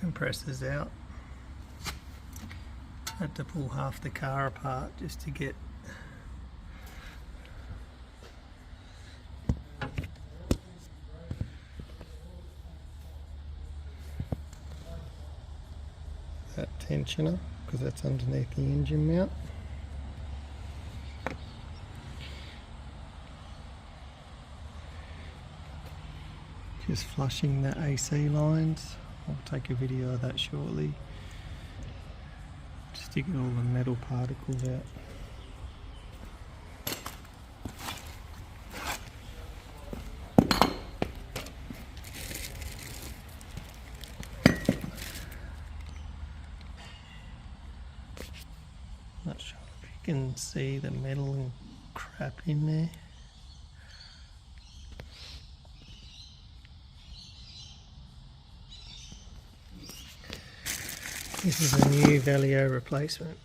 compressors out. Had to pull half the car apart just to get that tensioner, because that's underneath the engine mount. Just flushing the AC lines. I'll take a video of that shortly, just to get all the metal particles out. Not sure if you can see the metal and crap in there. This is a new Valio replacement.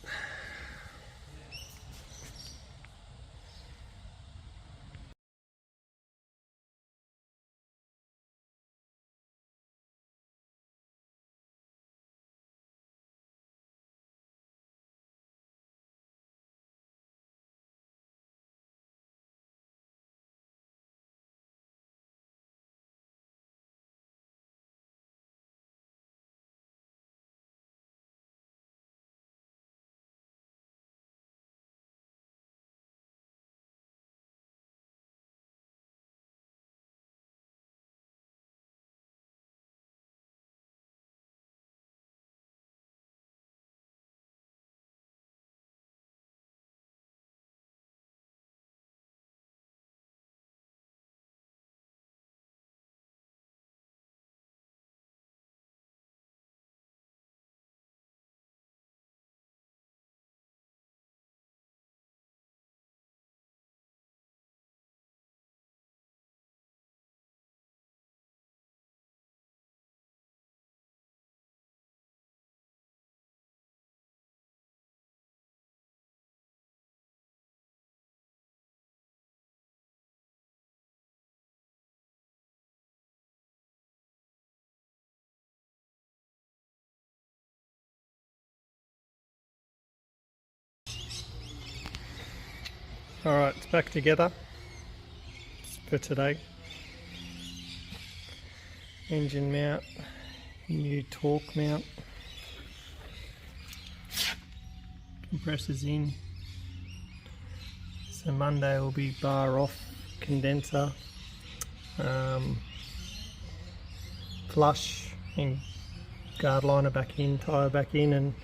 Alright, it's back together for today. Engine mount, new torque mount, compressors in. So Monday will be bar off, condenser, flush and guard liner back in, tyre back in, and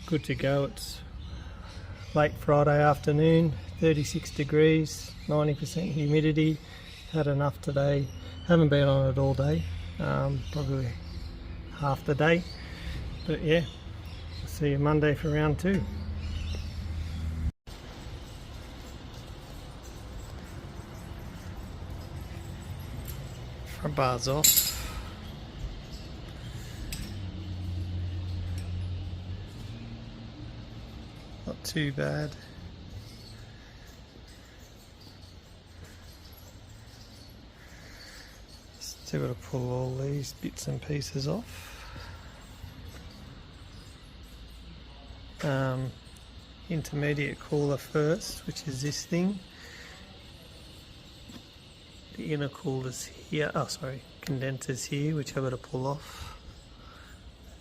good to go. It's late Friday afternoon, 36 degrees, 90% humidity. Had enough today. Haven't been on it all day, probably half the day. But yeah, I'll see you Monday for round 2. Front bar's off. Not too bad. Still got to pull all these bits and pieces off. Intermediate cooler first, which is this thing. The intercooler's here, oh sorry, condenser's here, which I've got to pull off.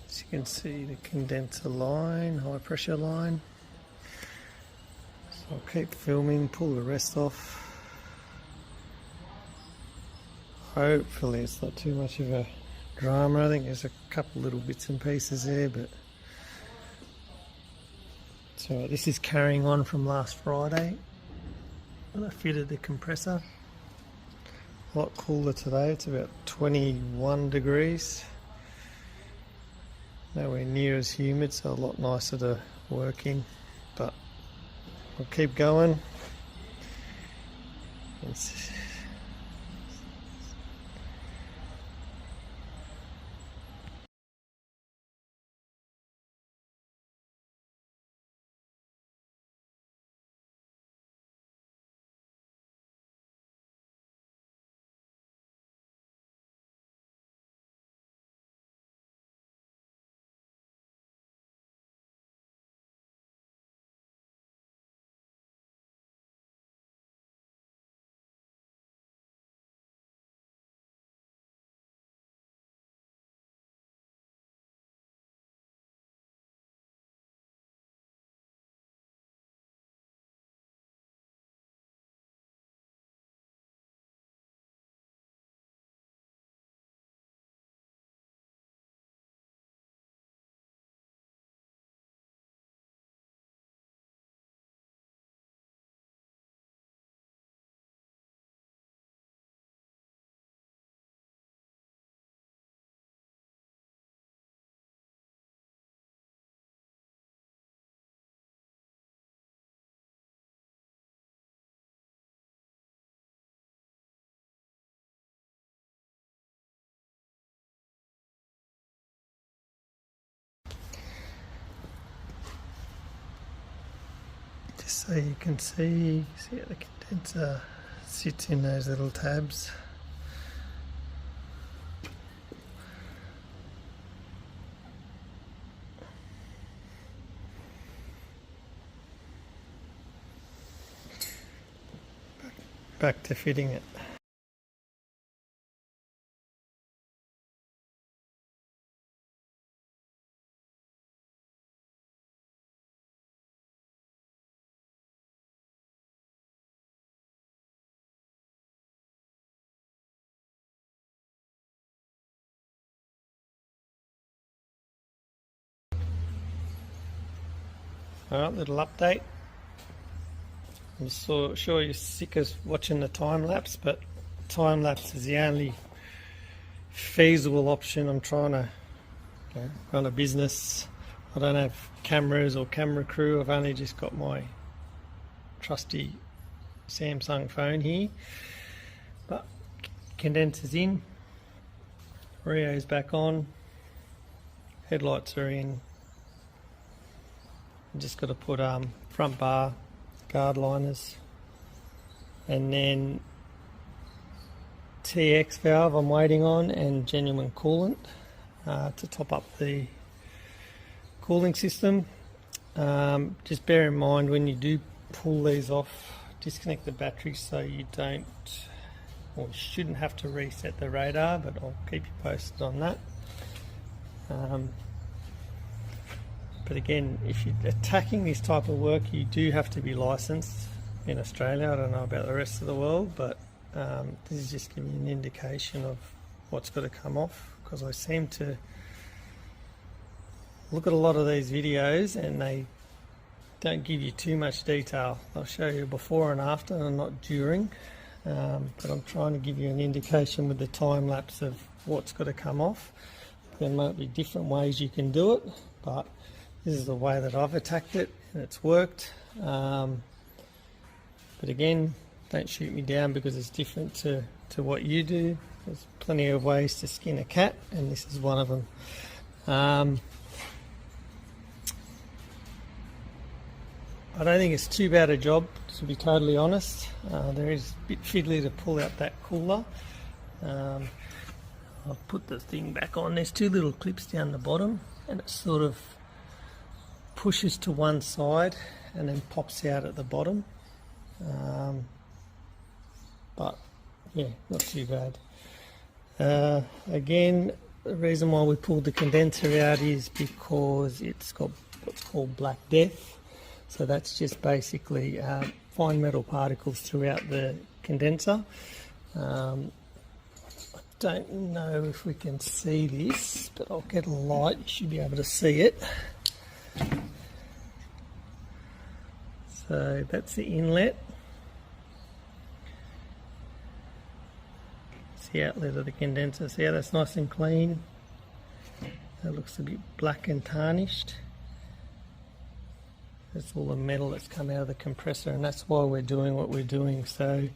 As you can see, the condenser line, high pressure line. So I'll keep filming, pull the rest off. Hopefully it's not too much of a drama. I think there's a couple little bits and pieces there, but so this is carrying on from last Friday when I fitted the compressor. A lot cooler today, it's about 21 degrees. Nowhere near as humid, so a lot nicer to work in, but I'll keep going. just so you can see how the condenser sits in those little tabs. Back to fitting it. Alright, little update. I'm sure you're sick of watching the time-lapse, but time-lapse is the only feasible option. I'm trying to run a business. I don't have cameras or camera crew. I've only just got my trusty Samsung phone here. But condenser's in, Rio's back on, headlights are in. Just got to put front bar, guard liners, and then TX valve I'm waiting on, and genuine coolant to top up the cooling system. Just bear in mind when you do pull these off, disconnect the battery so you don't, or shouldn't have to reset the radar, but I'll keep you posted on that. But again, if you're attacking this type of work, you do have to be licensed in Australia. I don't know about the rest of the world, but this is just giving you an indication of what's got to come off, because I seem to look at a lot of these videos and they don't give you too much detail. I'll show you before and after and not during, but I'm trying to give you an indication with the time lapse of what's got to come off. There might be different ways you can do it, but this is the way that I've attacked it and it's worked. But again, don't shoot me down because it's different to what you do. There's plenty of ways to skin a cat, and this is one of them. I don't think it's too bad a job, to be totally honest. There is a bit fiddly to pull out that cooler. I'll put the thing back on. There's two little clips down the bottom, and it sort of pushes to one side and then pops out at the bottom. But yeah, not too bad. Again, the reason why we pulled the condenser out is because it's got what's called black death. So that's just basically fine metal particles throughout the condenser. I don't know if we can see this, but I'll get a light. You should be able to see it. So that's the inlet. It's the outlet of the condenser. See how that's nice and clean? That looks a bit black and tarnished. That's all the metal that's come out of the compressor, and that's why we're doing what we're doing. So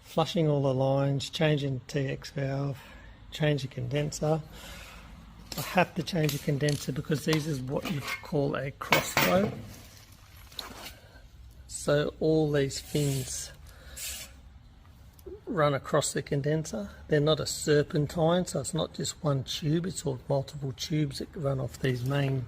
flushing all the lines, changing the TX valve, change the condenser. I have to change the condenser because these is what you call a crossflow. So all these fins run across the condenser. They're not a serpentine, so it's not just one tube, it's all multiple tubes that run off these main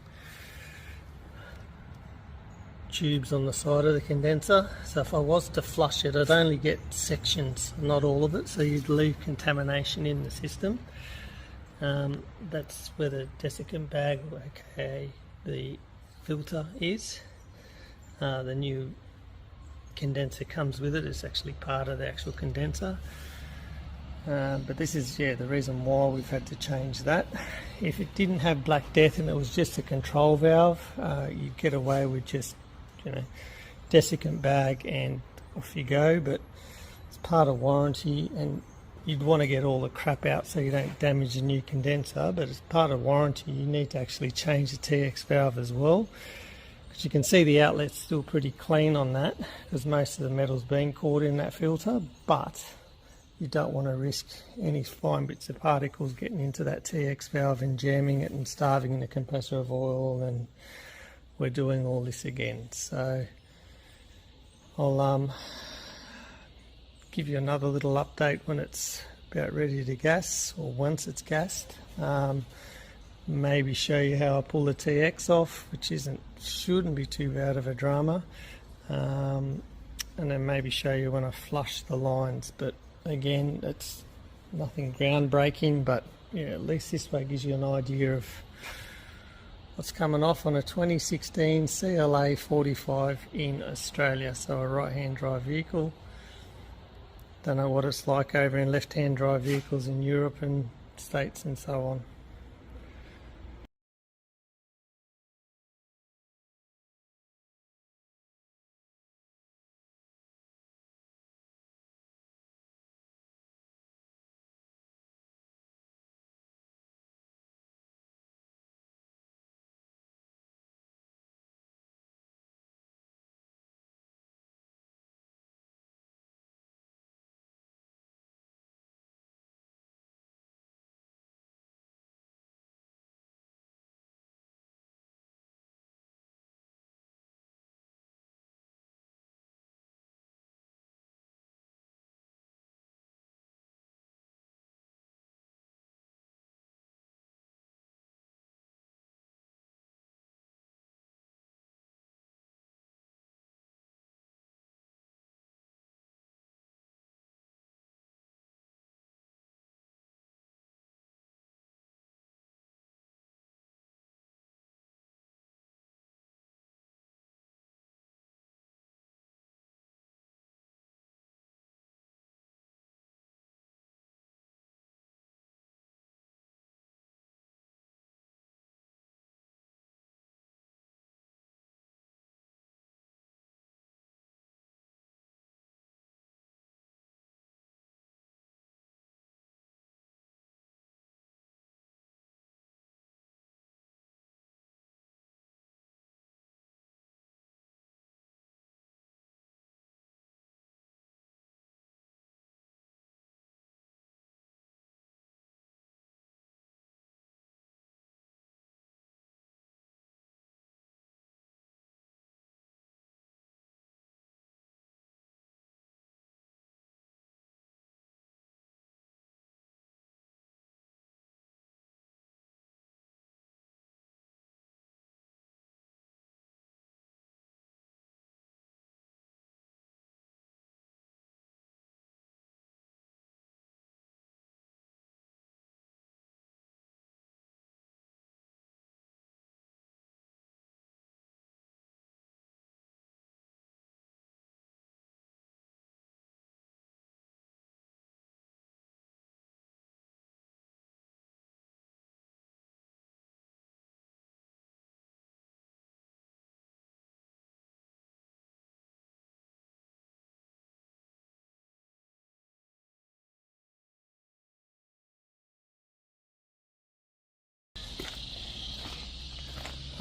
tubes on the side of the condenser. So if I was to flush it, I'd only get sections, not all of it, so you'd leave contamination in the system. That's where the desiccant bag, aka the filter, is. The new condenser comes with it. It's actually part of the actual condenser. But this is the reason why we've had to change that. If it didn't have black death and it was just a control valve, you'd get away with just desiccant bag and off you go. But it's part of warranty, and you'd want to get all the crap out so you don't damage the new condenser. But as part of warranty, you need to actually change the TX valve as well. You can see the outlet's still pretty clean on that because most of the metal's been caught in that filter, but you don't want to risk any fine bits of particles getting into that TX valve and jamming it and starving the compressor of oil, and we're doing all this again. So I'll give you another little update when it's about ready to gas, or once it's gassed. Maybe show you how I pull the TX off, which shouldn't be too bad of a drama, and then maybe show you when I flush the lines. But again, it's nothing groundbreaking, but yeah, at least this way gives you an idea of what's coming off on a 2016 CLA 45 in Australia, so a right-hand drive vehicle. Don't know what it's like over in left-hand drive vehicles in Europe and States and so on.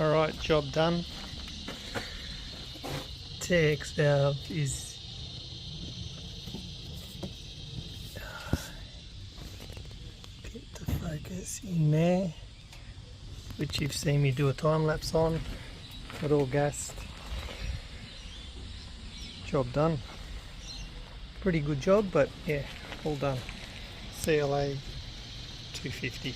Alright, job done. TX valve is get the focus in there, which you've seen me do a time lapse on. Got all gassed. Job done. Pretty good job, but yeah, all done. CLA 250.